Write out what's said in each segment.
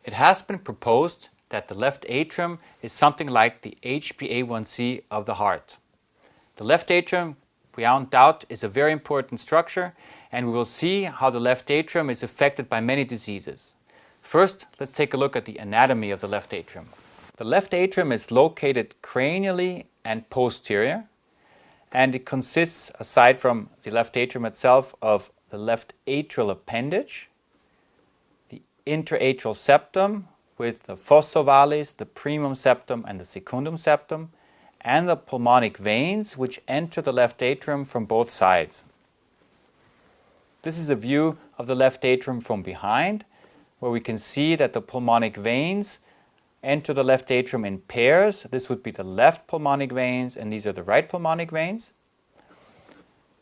It has been proposed that the left atrium is something like the HbA1c of the heart. The left atrium, beyond doubt, is a very important structure, and we will see how the left atrium is affected by many diseases. First, let's take a look at the anatomy of the left atrium. The left atrium is located cranially and posterior, and it consists, aside from the left atrium itself, of the left atrial appendage, the interatrial septum with the fossa ovalis, the primum septum and the secundum septum, and the pulmonic veins which enter the left atrium from both sides. This is a view of the left atrium from behind, where we can see that the pulmonic veins enter the left atrium in pairs. This would be the left pulmonic veins, and these are the right pulmonic veins.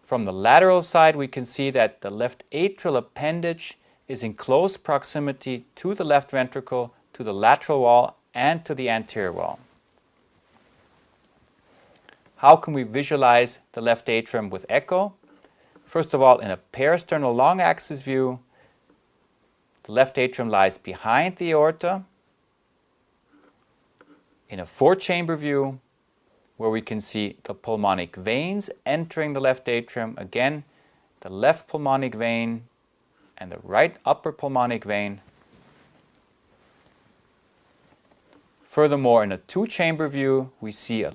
From the lateral side, we can see that the left atrial appendage is in close proximity to the left ventricle, to the lateral wall, and to the anterior wall. How can we visualize the left atrium with echo? First of all, in a parasternal long axis view, the left atrium lies behind the aorta. In a four-chamber view, where we can see the pulmonic veins entering the left atrium, again, the left pulmonic vein and the right upper pulmonic vein. Furthermore, in a two-chamber view, we see a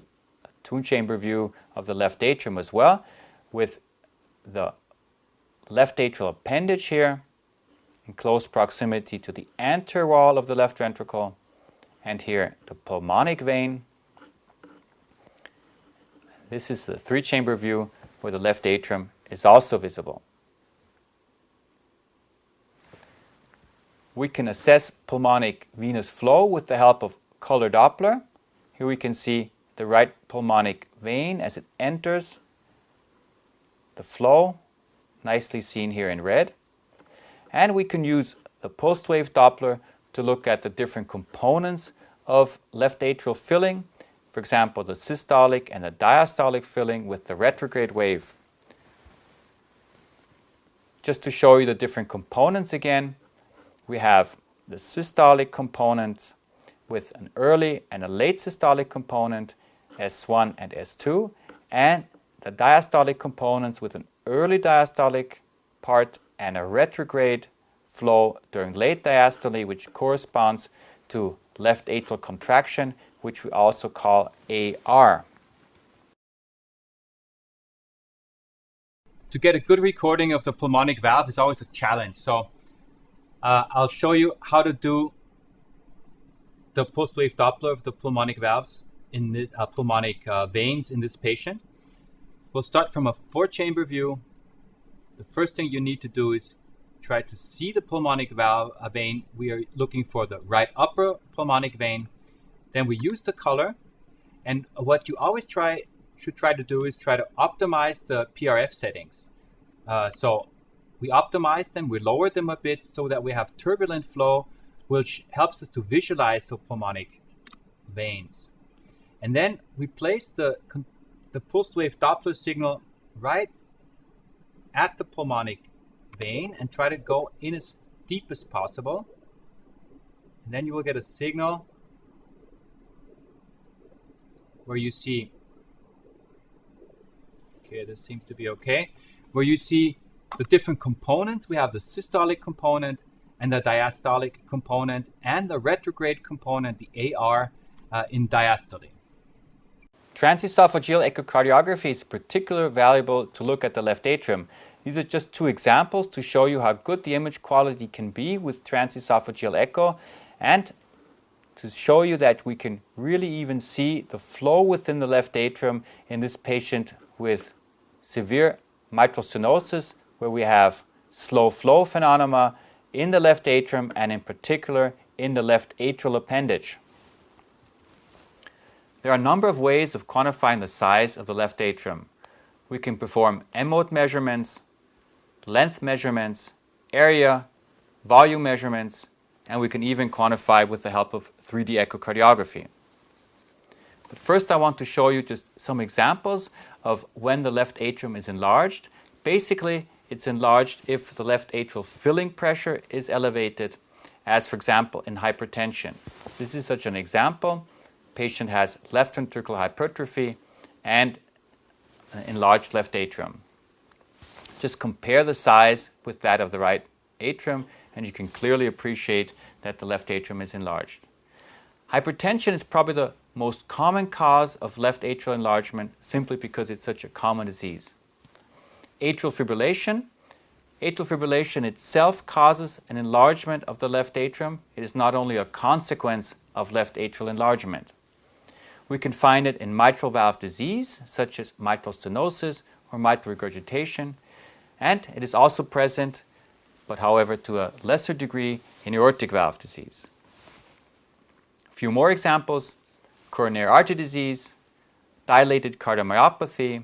two-chamber view of the left atrium as well, with the left atrial appendage here in close proximity to the anterior wall of the left ventricle, and here the pulmonic vein. This is the three-chamber view where the left atrium is also visible. We can assess pulmonic venous flow with the help of color Doppler. Here we can see the right pulmonic vein as it enters the flow, nicely seen here in red. And we can use the post-wave Doppler to look at the different components of left atrial filling, for example, the systolic and the diastolic filling with the retrograde wave. Just to show you the different components again, we have the systolic components with an early and a late systolic component, S1 and S2, and the diastolic components with an early diastolic part and a retrograde flow during late diastole, which corresponds to left atrial contraction, which we also call AR. To get a good recording of the pulmonic valve is always a challenge. So I'll show you how to do the post-wave Doppler of the pulmonic valves in this pulmonic veins in this patient. We'll start from a four-chamber view. The first thing you need to do is try to see the pulmonic valve vein. We are looking for the right upper pulmonic vein. Then we use the color, and what you always should try to do is try to optimize the PRF settings. So we optimize them, we lower them a bit so that we have turbulent flow, which helps us to visualize the pulmonic veins. And then we place the post-wave Doppler signal right at the pulmonic vein and try to go in as deep as possible. And then you will get a signal where you see, okay, this seems to be okay, where you see the different components. We have the systolic component and the diastolic component and the retrograde component, the AR, in diastole. Transesophageal echocardiography is particularly valuable to look at the left atrium. These are just two examples to show you how good the image quality can be with transesophageal echo, and to show you that we can really even see the flow within the left atrium in this patient with severe mitral stenosis, where we have slow flow phenomena in the left atrium and in particular in the left atrial appendage. There are a number of ways of quantifying the size of the left atrium. We can perform M-mode measurements, length measurements, area, volume measurements, and we can even quantify with the help of 3D echocardiography. But first I want to show you just some examples of when the left atrium is enlarged. Basically, it's enlarged if the left atrial filling pressure is elevated, as for example in hypertension. This is such an example. Patient has left ventricular hypertrophy and an enlarged left atrium. Just compare the size with that of the right atrium and you can clearly appreciate that the left atrium is enlarged. Hypertension is probably the most common cause of left atrial enlargement simply because it's such a common disease. Atrial fibrillation. Atrial fibrillation itself causes an enlargement of the left atrium. It is not only a consequence of left atrial enlargement. We can find it in mitral valve disease, such as mitral stenosis or mitral regurgitation, and it is also present, but however to a lesser degree, in aortic valve disease. A few more examples: coronary artery disease, dilated cardiomyopathy,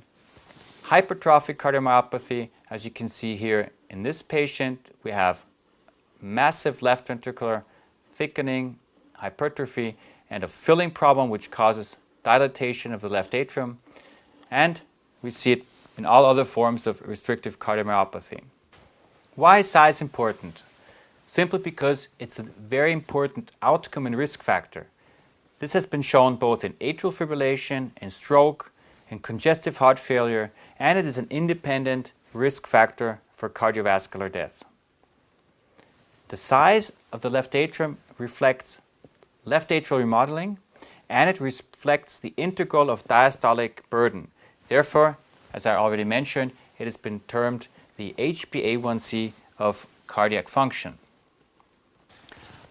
hypertrophic cardiomyopathy. As you can see here in this patient, we have massive left ventricular thickening, hypertrophy, and a filling problem which causes dilatation of the left atrium. And we see it in all other forms of restrictive cardiomyopathy. Why is size important? Simply because it's a very important outcome and risk factor. This has been shown both in atrial fibrillation, in stroke, in congestive heart failure, and it is an independent risk factor for cardiovascular death. The size of the left atrium reflects left atrial remodeling, and it reflects the integral of diastolic burden. Therefore, as I already mentioned, it has been termed the HbA1c of cardiac function.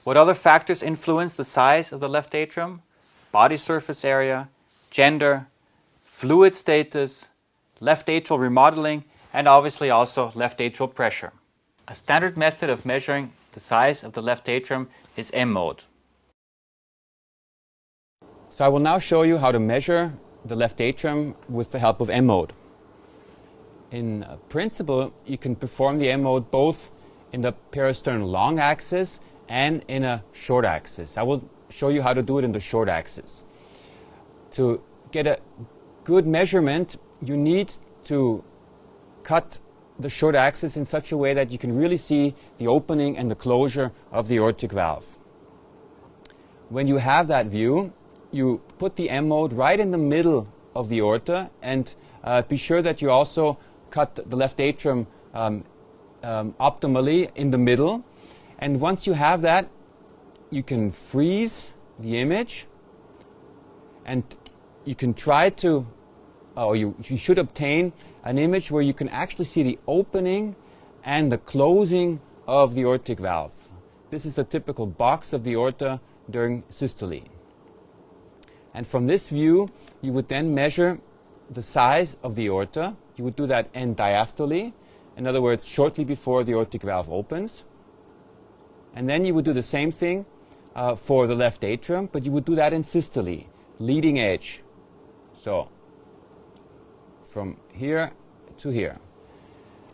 What other factors influence the size of the left atrium? Body surface area, gender, fluid status, left atrial remodeling, and obviously also left atrial pressure. A standard method of measuring the size of the left atrium is M-mode. So I will now show you how to measure the left atrium with the help of M-mode. In principle, you can perform the M-mode both in the peristernal long axis and in a short axis. I will show you how to do it in the short axis. To get a good measurement, you need to cut the short axis in such a way that you can really see the opening and the closure of the aortic valve. When you have that view, you put the M-mode right in the middle of the aorta, and be sure that you also cut the left atrium optimally in the middle. And once you have that, you can freeze the image, and you can try to, or you should obtain an image where you can actually see the opening and the closing of the aortic valve. This is the typical box of the aorta during systole. And from this view, you would then measure the size of the aorta. You would do that end diastole, in other words, shortly before the aortic valve opens. And then you would do the same thing for the left atrium, but you would do that in systole, leading edge. So from here to here.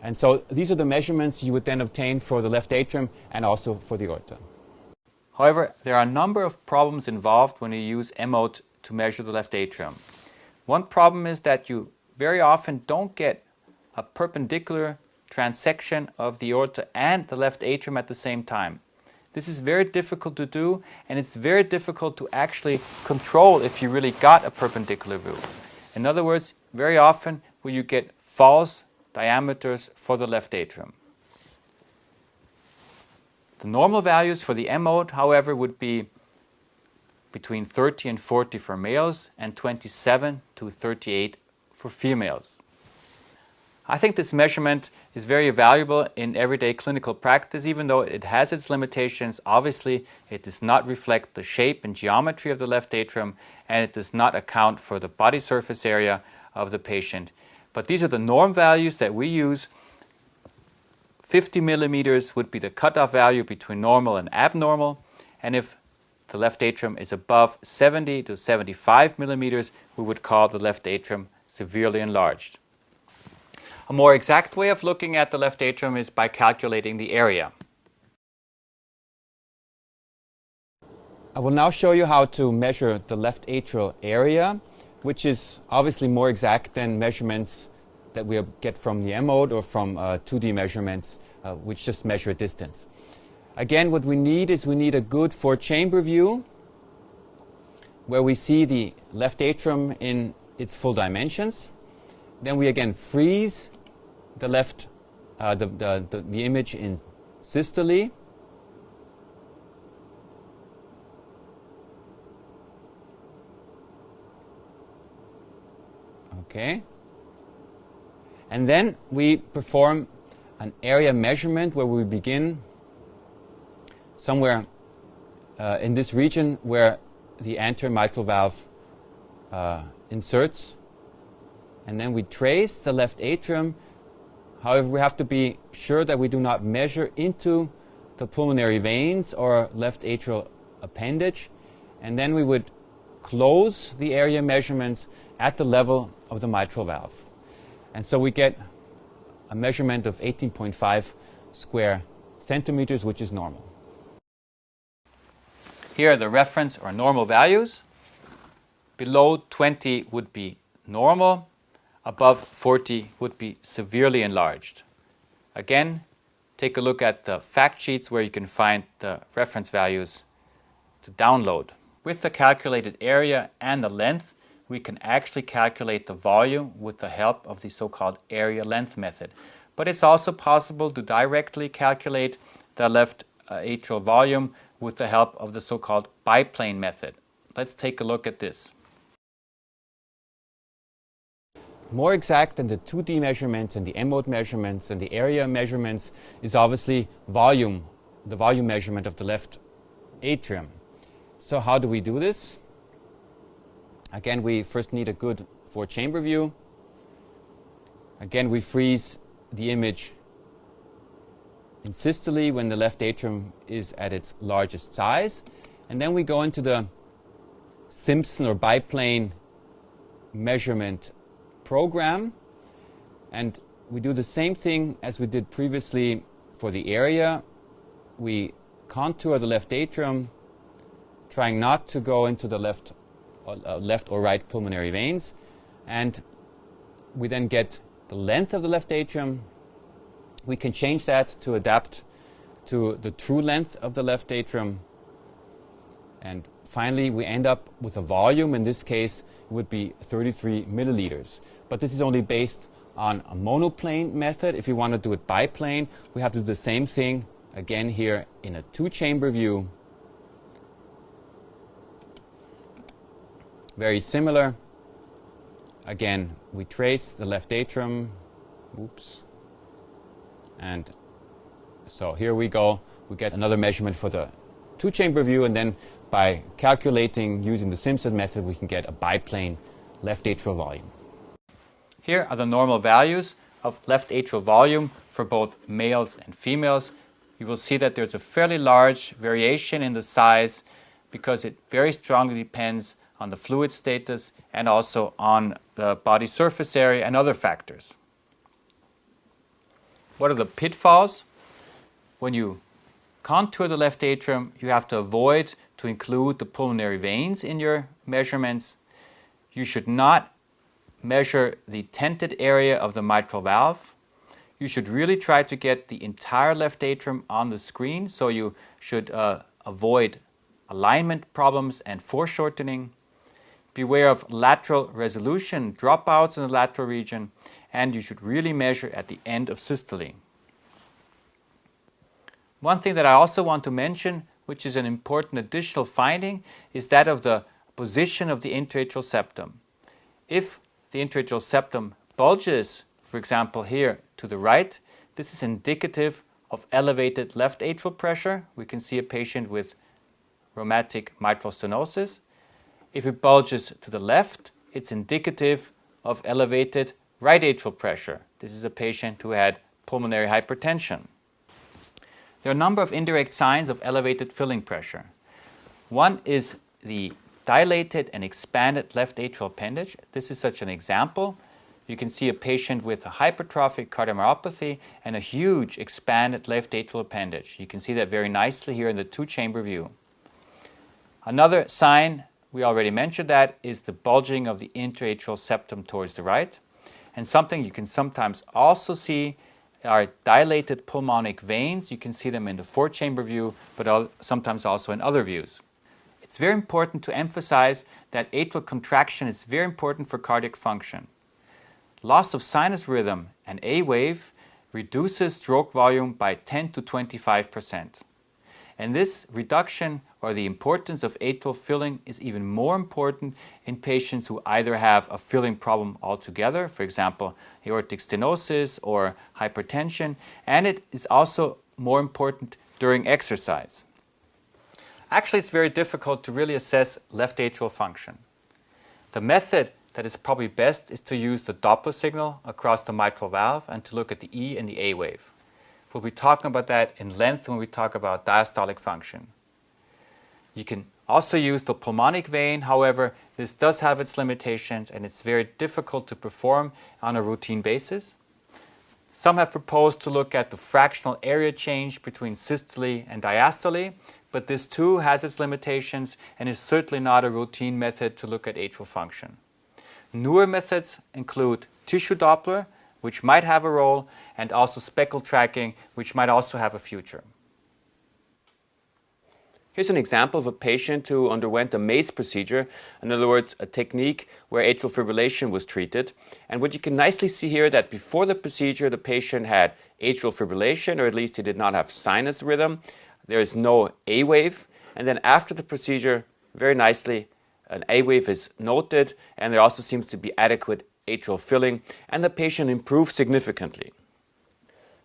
And so these are the measurements you would then obtain for the left atrium and also for the aorta. However, there are a number of problems involved when you use M-mode to measure the left atrium. One problem is that you very often don't get a perpendicular transection of the aorta and the left atrium at the same time. This is very difficult to do, and it's very difficult to actually control if you really got a perpendicular view. In other words, very often will you get false diameters for the left atrium. The normal values for the M-mode, however, would be between 30 and 40 for males and 27 to 38 for females. I think this measurement is very valuable in everyday clinical practice, even though it has its limitations. Obviously, it does not reflect the shape and geometry of the left atrium, and it does not account for the body surface area of the patient. But these are the norm values that we use. 50 millimeters would be the cutoff value between normal and abnormal, and if the left atrium is above 70 to 75 millimeters, we would call the left atrium severely enlarged. A more exact way of looking at the left atrium is by calculating the area. I will now show you how to measure the left atrial area, which is obviously more exact than measurements that we get from the M-mode or from 2D measurements, which just measure distance. Again, what we need is a good 4-chamber view where we see the left atrium in its full dimensions. Then we again freeze the image in systole. Okay. And then we perform an area measurement where we begin somewhere in this region where the anterior mitral valve inserts. And then we trace the left atrium. However, we have to be sure that we do not measure into the pulmonary veins or left atrial appendage. And then we would close the area measurements at the level of the mitral valve. And so we get a measurement of 18.5 square centimeters, which is normal. Here are the reference or normal values. Below 20 would be normal. Above 40 would be severely enlarged. Again, take a look at the fact sheets where you can find the reference values to download. With the calculated area and the length, we can actually calculate the volume with the help of the so-called area length method. But it's also possible to directly calculate the left atrial volume with the help of the so-called biplane method. Let's take a look at this. More exact than the 2D measurements and the M-mode measurements and the area measurements is obviously volume, the volume measurement of the left atrium. So how do we do this? Again, we first need a good 4-chamber view. Again, we freeze the image in systole when the left atrium is at its largest size. And then we go into the Simpson or biplane measurement program. And we do the same thing as we did previously for the area. We contour the left atrium, trying not to go into the left or right pulmonary veins, and we then get the length of the left atrium. We can change that to adapt to the true length of the left atrium, and finally we end up with a volume. In this case it would be 33 milliliters, but this is only based on a monoplane method. If you want to do it biplane, we have to do the same thing again here in a 2-chamber view. Very similar. Again, we trace the left atrium. Oops. And so here we go. We get another measurement for the 2-chamber view, and then by calculating using the Simpson method, we can get a biplane left atrial volume. Here are the normal values of left atrial volume for both males and females. You will see that there's a fairly large variation in the size because it very strongly depends on the fluid status and also on the body surface area and other factors. What are the pitfalls? When you contour the left atrium, you have to avoid to include the pulmonary veins in your measurements. You should not measure the tented area of the mitral valve. You should really try to get the entire left atrium on the screen, so you should avoid alignment problems and foreshortening. Beware of lateral resolution, dropouts in the lateral region, and you should really measure at the end of systole. One thing that I also want to mention, which is an important additional finding, is that of the position of the intraatrial septum. If the intraatrial septum bulges, for example here to the right, this is indicative of elevated left atrial pressure. We can see a patient with rheumatic mitral stenosis. If it bulges to the left, it's indicative of elevated right atrial pressure. This is a patient who had pulmonary hypertension. There are a number of indirect signs of elevated filling pressure. One is the dilated and expanded left atrial appendage. This is such an example. You can see a patient with a hypertrophic cardiomyopathy and a huge expanded left atrial appendage. You can see that very nicely here in the 2-chamber view. Another sign, we already mentioned that, is the bulging of the interatrial septum towards the right. And something you can sometimes also see are dilated pulmonic veins. You can see them in the four-chamber view, but sometimes also in other views. It's very important to emphasize that atrial contraction is very important for cardiac function. Loss of sinus rhythm and A wave reduces stroke volume by 10 to 25%. And this reduction, or the importance of atrial filling, is even more important in patients who either have a filling problem altogether, for example, aortic stenosis or hypertension, and it is also more important during exercise. Actually, it's very difficult to really assess left atrial function. The method that is probably best is to use the Doppler signal across the mitral valve and to look at the E and the A wave. We'll be talking about that in length when we talk about diastolic function. You can also use the pulmonic vein. However, this does have its limitations and it's very difficult to perform on a routine basis. Some have proposed to look at the fractional area change between systole and diastole, but this too has its limitations and is certainly not a routine method to look at atrial function. Newer methods include tissue Doppler, which might have a role, and also speckle tracking, which might also have a future. Here's an example of a patient who underwent a MACE procedure, in other words, a technique where atrial fibrillation was treated. And what you can nicely see here that before the procedure, the patient had atrial fibrillation, or at least he did not have sinus rhythm. There is no A wave. And then after the procedure, very nicely, an A wave is noted, and there also seems to be adequate atrial filling, and the patient improved significantly.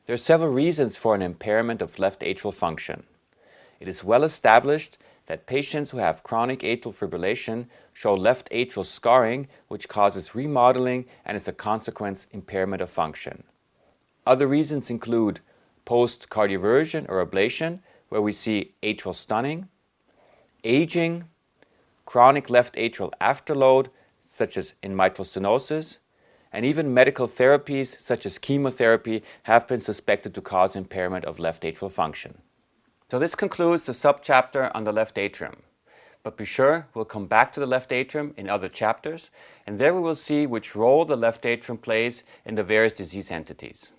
There are several reasons for an impairment of left atrial function. It is well established that patients who have chronic atrial fibrillation show left atrial scarring, which causes remodeling and as a consequence impairment of function. Other reasons include post-cardioversion or ablation, where we see atrial stunning, aging, chronic left atrial afterload, such as in mitral stenosis, and even medical therapies such as chemotherapy have been suspected to cause impairment of left atrial function. So this concludes the subchapter on the left atrium. But be sure we'll come back to the left atrium in other chapters, and there we will see which role the left atrium plays in the various disease entities.